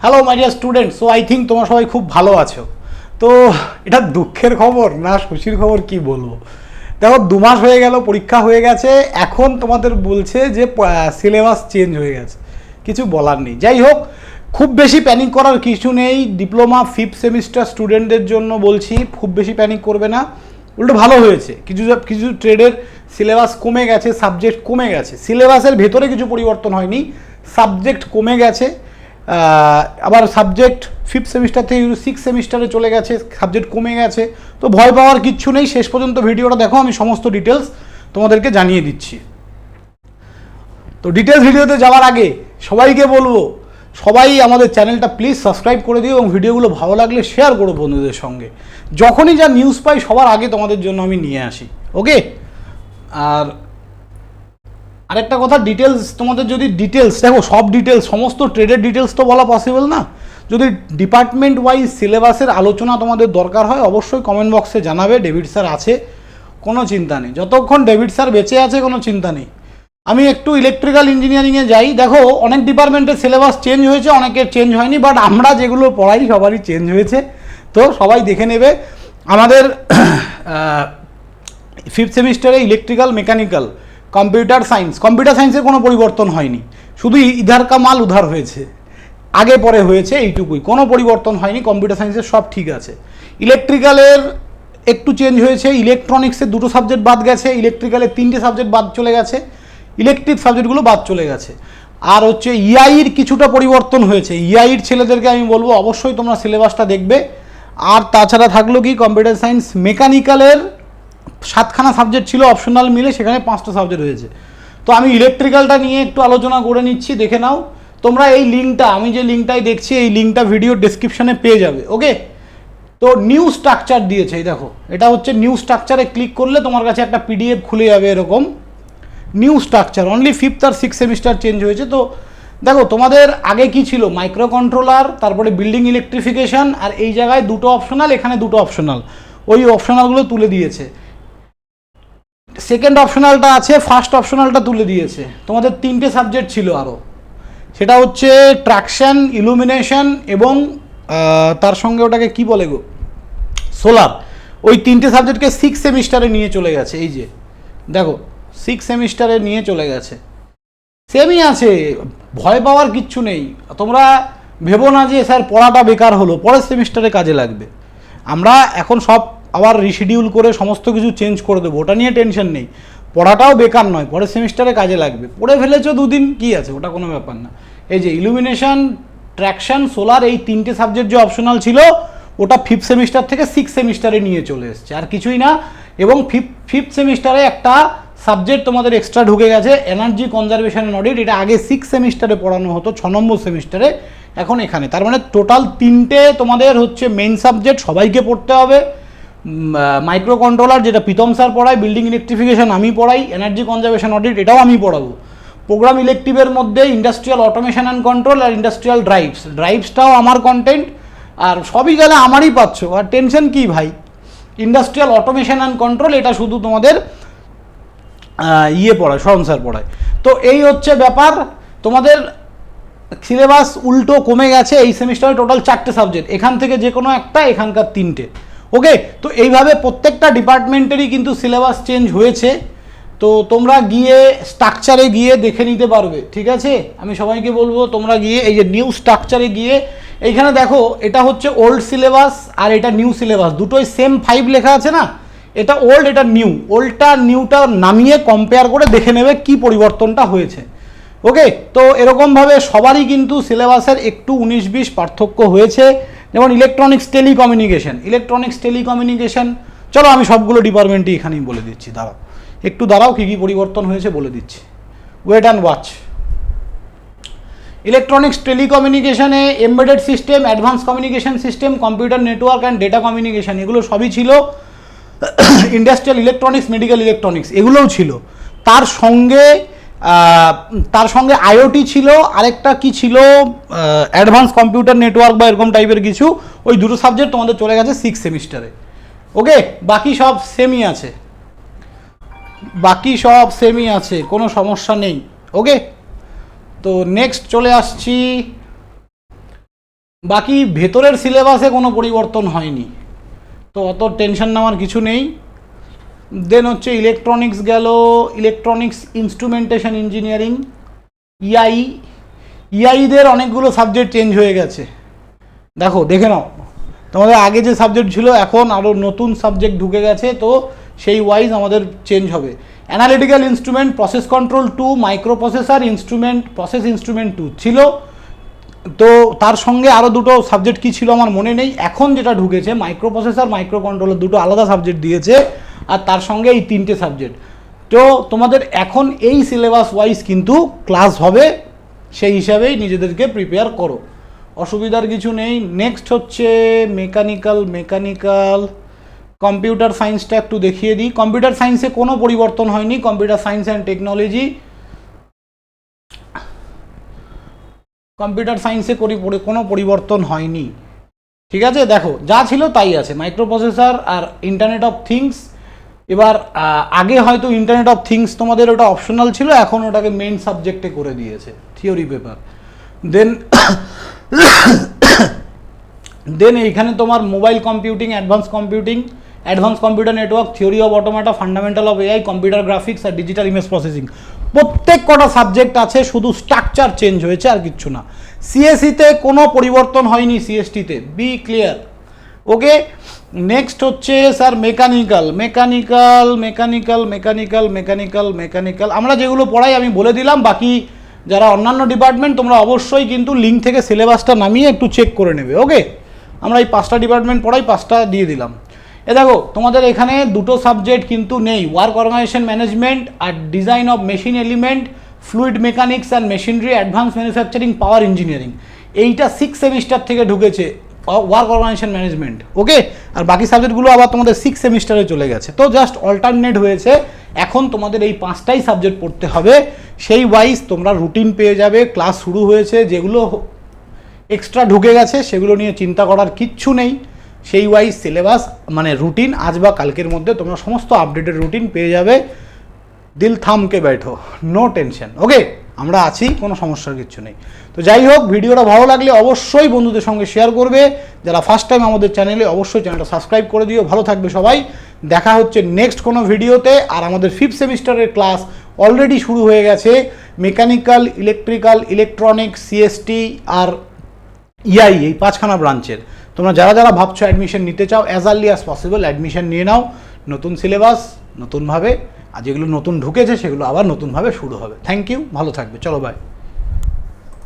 Hello my dear student, so I think তোমরা সবাই খুব ভালো আছো। তো এটা দুঃখের খবর না খুশির খবর কি বলবো। দেখো 2 মাস হয়ে গেল, পরীক্ষা হয়ে গেছে, এখন তোমাদের বলছে যে সিলেবাস চেঞ্জ হয়ে গেছে। কিছু বলার নেই। যাই হোক, খুব বেশি প্যানিক করার কিছু নেই। ডিপ্লোমা 5th সেমিস্টার স্টুডেন্টদের জন্য বলছি, খুব বেশি প্যানিক করবে না, উল্টো ভালো হয়েছে। কিছু ট্রেডের সিলেবাস কমে গেছে, সাবজেক্ট কমে গেছে। সিলেবাসের ভেতরে কিছু পরিবর্তন হয়নি, সাবজেক্ট কমে গেছে। আবার সাবজেক্ট 5th সেমিস্টার থেকে 6th সেমিস্টারে চলে গেছে, সাবজেক্ট কমে গেছে। তো ভয় পাওয়ার কিচ্ছু নেই। শেষ পর্যন্ত ভিডিওটা দেখো, আমি সমস্ত ডিটেলস তোমাদেরকে জানিয়ে দিচ্ছি। তো ডিটেলস ভিডিওতে যাওয়ার আগে সবাইকে বলবো, সবাই আমাদের চ্যানেলটা প্লিজ সাবস্ক্রাইব করে দিও এবং ভিডিওগুলো ভালো লাগলে শেয়ার করো বন্ধুদের সঙ্গে। যখনই যা নিউজ পাই সবার আগে তোমাদের জন্য আমি নিয়ে আসি। ওকে, আর আরেকটা কথা, ডিটেলস তোমাদের যদি ডিটেলস দেখো, সব ডিটেলস সমস্ত ট্রেডের ডিটেলস তো বলা পসিবল না। যদি ডিপার্টমেন্ট ওয়াইজ সিলেবাসের আলোচনা তোমাদের দরকার হয় অবশ্যই কমেন্ট বক্সে জানাবে। ডেভিড স্যার আছে, কোনো চিন্তা নেই। যতক্ষণ ডেভিড স্যার বেঁচে আছে কোনো চিন্তা নেই। আমি একটু ইলেকট্রিক্যাল ইঞ্জিনিয়ারিংয়ে যাই। দেখো, অনেক ডিপার্টমেন্টের সিলেবাস চেঞ্জ হয়েছে, অনেকের চেঞ্জ হয়নি, বাট আমরা যেগুলো পড়াই সবারই চেঞ্জ হয়েছে। তো সবাই দেখে নেবে। আমাদের 5th সেমিস্টারে ইলেকট্রিক্যাল, মেকানিক্যাল, কম্পিউটার সায়েন্সের কোনো পরিবর্তন হয়নি, শুধু ইধার কা মাল উধার হয়েছে, আগে পরে হয়েছে, এইটুকুই, কোনো পরিবর্তন হয়নি। কম্পিউটার সায়েন্সের সব ঠিক আছে। ইলেকট্রিক্যালের একটু চেঞ্জ হয়েছে, ইলেকট্রনিক্সের 2টো সাবজেক্ট বাদ গেছে, ইলেকট্রিক্যালের 3টে সাবজেক্ট বাদ চলে গেছে, ইলেকট্রিক সাবজেক্টগুলো বাদ চলে গেছে। আর হচ্ছে ইআইর কিছুটা পরিবর্তন হয়েছে। ইআইর ছেলেদেরকে আমি বলবো অবশ্যই তোমরা সিলেবাসটা দেখবে। আর তাছাড়া থাকলো কি, কম্পিউটার সায়েন্স, মেকানিক্যালের 7খানা সাবজেক্ট ছিল অপশনাল মিলে, সেখানে 5টা সাবজেক্ট হয়েছে। তো আমি ইলেকট্রিক্যালটা নিয়ে একটু আলোচনা করে নিচ্ছি, দেখে নাও তোমরা। এই লিঙ্কটা, আমি যে লিঙ্কটাই দেখছি, এই লিঙ্কটা ভিডিও ডেসক্রিপশনে পেয়ে যাবে। ওকে, তো নিউ স্ট্রাকচার দিয়েছে, এই দেখো, এটা হচ্ছে নিউ স্ট্রাকচারে ক্লিক করলে তোমার কাছে একটা পিডিএফ খুলে যাবে এরকম। নিউ স্ট্রাকচার, অনলি 5th আর 6th সেমিস্টার চেঞ্জ হয়েছে। তো দেখো, তোমাদের আগে কি ছিল, মাইক্রো কন্ট্রোলার, তারপরে বিল্ডিং ইলেকট্রিফিকেশন, আর এই জায়গায় 2টো অপশনাল, এখানে 2টো অপশনাল, ওই অপশনালগুলো তুলে দিয়েছে। সেকেন্ড অপশনালটা আছে, ফার্স্ট অপশনালটা তুলে দিয়েছে। তোমাদের 3টে সাবজেক্ট ছিল আরও, সেটা হচ্ছে ট্র্যাকশন, ইলুমিনেশন এবং তার সঙ্গে ওটাকে কি বলে গো, সোলার। ওই 3টে সাবজেক্টকে 6th সেমিস্টারে নিয়ে চলে গেছে। এই যে দেখো, 6th সেমিস্টারে নিয়ে চলে গেছে, সেমই আছে, ভয় পাওয়ার কিচ্ছু নেই। তোমরা ভেবো না যে স্যার পড়াটা বেকার হলো, পরের সেমিস্টারে কাজে লাগবে। আমরা এখন সব আবার রিশিডিউল করে সমস্ত কিছু চেঞ্জ করে দেবো, ওটা নিয়ে টেনশন নেই। পড়াটাও বেকার নয়, পরের সেমিস্টারে কাজে লাগবে। পড়ে ফেলেছো 2 দিন, কী আছে, ওটা কোনো ব্যাপার না। এই যে ইলুমিনেশন, ট্র্যাকশন, সোলার, এই 3টে সাবজেক্ট যে অপশনাল ছিল, ওটা 5th সেমিস্টার থেকে 6th সেমিস্টারে নিয়ে চলে এসছে, আর কিছুই না। এবং 5th সেমিস্টারে একটা সাবজেক্ট তোমাদের এক্সট্রা ঢুকে গেছে, এনার্জি কনজারভেশন অ্যান্ড অডিট। এটা আগে 6th সেমিস্টারে পড়ানো হতো, 6 নম্বর সেমিস্টারে, এখন এখানে। তার মানে টোটাল 3টে তোমাদের হচ্ছে মেইন সাবজেক্ট, সবাইকে পড়তে হবে। মাইক্রো কন্ট্রোলার, যেটা প্রীতম স্যার পড়ায়, বিল্ডিং ইলেকট্রিফিকেশন আমি পড়াই, এনার্জি কনজারভেশন অডিট এটাও আমি পড়াবো। প্রোগ্রাম ইলেকটিভের মধ্যে ইন্ডাস্ট্রিয়াল অটোমেশন অ্যান্ড কন্ট্রোল আর ইন্ডাস্ট্রিয়াল ড্রাইভসটাও আমার কন্টেন্ট, আর সবই গেলে আমারই পাচ্ছ, আর টেনশন কি ভাই। ইন্ডাস্ট্রিয়াল অটোমেশন অ্যান্ড কন্ট্রোল এটা শুধু তোমাদের পড়ায়, শরণ স্যার পড়ায়। তো এই হচ্ছে ব্যাপার। তোমাদের সিলেবাস উল্টো কমে গেছে। এই সেমিস্টারে টোটাল 4টে সাবজেক্ট, এখান থেকে যে কোনো একটা, এখানকার 3টে। ওকে, তো এইভাবে প্রত্যেকটা ডিপার্টমেন্টেরই কিন্তু সিলেবাস চেঞ্জ হয়েছে। তো তোমরা গিয়ে স্ট্রাকচারে গিয়ে দেখে নিতে পারবে, ঠিক আছে। আমি সবাইকে বলবো তোমরা গিয়ে এই যে নিউ স্ট্রাকচারে গিয়ে, এইখানে দেখো, এটা হচ্ছে ওল্ড সিলেবাস আর এটা নিউ সিলেবাস, দুটোই সেম 5 লেখা আছে না। এটা ওল্ড, এটা নিউ। ওল্ডটা নিউটা নামিয়ে কম্পেয়ার করে দেখে নেবে কি পরিবর্তনটা হয়েছে। ওকে, তো এরকমভাবে সবারই কিন্তু সিলেবাসের একটু 19-20 পার্থক্য হয়েছে। যেমন ইলেকট্রনিক্স টেলিকমিউনিকেশন, চলো আমি সবগুলো ডিপার্টমেন্টই এখানেই বলে দিচ্ছি, দাঁড়াও একটু, দাঁড়াও, কী কী পরিবর্তন হয়েছে বলে দিচ্ছি, ওয়েট অ্যান্ড ওয়াচ। ইলেকট্রনিক্স টেলিকমিউনিকেশনে embedded system, advance communication system, computer network and data communication, এগুলো সবই ছিল। ইন্ডাস্ট্রিয়াল ইলেকট্রনিক্স, মেডিকেল ইলেকট্রনিক্স, এগুলোও ছিল। তার সঙ্গে আইওটি ছিল, আরেকটা কি ছিল, অ্যাডভান্স কম্পিউটার নেটওয়ার্ক বা এরকম টাইপের কিছু। ওই 2টো সাবজেক্ট তোমাদের চলে গেছে 6th সেমিস্টারে। ওকে, বাকি সব সেমই আছে, কোনো সমস্যা নেই। ওকে, তো নেক্সট চলে আসছি বাকি ভেতরের সিলেবাসে কোনো পরিবর্তন হয়নি, তো অত টেনশন নেওয়ার কিছু নেই। দেন হচ্ছে ইলেকট্রনিক্স গেল, ইলেকট্রনিক্স ইনস্ট্রুমেন্টেশন ইঞ্জিনিয়ারিং, ইআই। ইআইদের অনেকগুলো সাবজেক্ট চেঞ্জ হয়ে গেছে, দেখো দেখে নাও, তোমাদের আগে যে সাবজেক্ট ছিল এখন আরও নতুন সাবজেক্ট ঢুকে গেছে, তো সেই ওয়াইজ আমাদের চেঞ্জ হবে। Analytical instrument, process control 2, micro processor instrument, process instrument 2 ছিল, তো তার সঙ্গে আরও দুটো সাবজেক্ট কী ছিল আমার মনে নেই। এখন যেটা ঢুকেছে মাইক্রো প্রসেসর, মাইক্রো কন্ট্রোলার, দুটো আলাদা সাবজেক্ট দিয়েছে, আর তার সঙ্গে এই 3টে সাবজেক্ট। তো তোমাদের এখন এই সিলেবাস ওয়াইজ কিন্তু ক্লাস হবে, সেই হিসাবেই নিজেদেরকে প্রিপেয়ার করো, অসুবিধার কিছু নেই। নেক্সট হচ্ছে মেকানিক্যাল কম্পিউটার সায়েন্সটা একটু দেখিয়ে দিই। কম্পিউটার সায়েন্সে কোনো পরিবর্তন হয়নি, computer science and technology, computer সায়েন্সে কোনো পরিবর্তন হয়নি, ঠিক আছে। দেখো যা ছিল তাই আছে, মাইক্রো প্রসেসর আর ইন্টারনেট অফ থিংস। এবার আগে হয়তো ইন্টারনেট অফ থিংস তোমাদের ওটা অপশনাল ছিল, এখন ওটাকে মেইন সাবজেক্টে করে দিয়েছে, থিওরি পেপার। দেন এইখানে তোমার mobile computing, advance computer network, theory of automata, fundamental of AI, computer graphics আর ডিজিটাল ইমেজ প্রসেসিং। প্রত্যেক কটা সাবজেক্ট আছে, শুধু স্ট্রাকচার চেঞ্জ হয়েছে আর কিচ্ছু না। সিএসসিতে কোনো পরিবর্তন হয়নি, সিএসটিতে, বি ক্লিয়ার, ওকে। নেক্সট হচ্ছে স্যার মেকানিক্যাল আমরা যেগুলো পড়াই আমি বলে দিলাম, বাকি যারা অন্যান্য ডিপার্টমেন্ট তোমরা অবশ্যই কিন্তু লিঙ্ক থেকে সিলেবাসটা নামিয়ে একটু চেক করে নেবে, ওকে। আমরা এই 5টা ডিপার্টমেন্ট পড়াই, 5টা দিয়ে দিলাম। দেখো তোমাদের এখানে দুটো সাবজেক্ট কিন্তু নেই, ওয়ার্ক অর্গানাইজেশন ম্যানেজমেন্ট আর design of machine element, fluid mechanics and machinery, advance manufacturing, power engineering. এইটা 6 সেমিস্টার থেকে ঢুকেছে, ওয়ার্ক অর্গানাইজেশন ম্যানেজমেন্ট, ওকে। আর বাকি সাবজেক্টগুলো আবার তোমাদের 6 সেমিস্টারে চলে গেছে, তো জাস্ট অল্টারনেট হয়েছে। এখন তোমাদের এই 5টাই সাবজেক্ট পড়তে হবে, সেই ওয়াইজ তোমরা রুটিন পেয়ে যাবে, ক্লাস শুরু হয়েছে, যেগুলো এক্সট্রা ঢুকে গেছে সেগুলো নিয়ে চিন্তা করার কিচ্ছু নেই, সেই ওয়াইজ সিলেবাস মানে রুটিন আজ বা কালকের মধ্যে তোমরা সমস্ত আপডেটেড রুটিন পেয়ে যাবে। দিল থামকে बैठो, নো টেনশন, ওকে। আমরা আছি, কোনো সমস্যার কিছু নেই। তো যাই হোক, ভিডিওটা ভালো লাগলে অবশ্যই বন্ধুদের সঙ্গে শেয়ার করবে, যারা ফার্স্ট টাইম আমাদের চ্যানেলে অবশ্যই চ্যানেলটা সাবস্ক্রাইব করে দিও। ভালো থাকবে সবাই, দেখা হচ্ছে নেক্সট কোনো ভিডিওতে। আর আমাদের 5th সেমিস্টারের ক্লাস অলরেডি শুরু হয়ে গেছে, মেকানিক্যাল, ইলেকট্রিক্যাল, ইলেকট্রনিক্স, সিএসটি আর ইআই, এই 5খানা ব্রাঞ্চের। তোমরা যারা যারা ভাবছো অ্যাডমিশন নিতে চাও, as early as possible admission নিয়ে নাও। নতুন সিলেবাস, নতুনভাবে, আর যেগুলো নতুন ঢুকেছে সেগুলো আবার নতুনভাবে শুরু হবে। থ্যাংক ইউ, ভালো থাকবে, চলো বাই।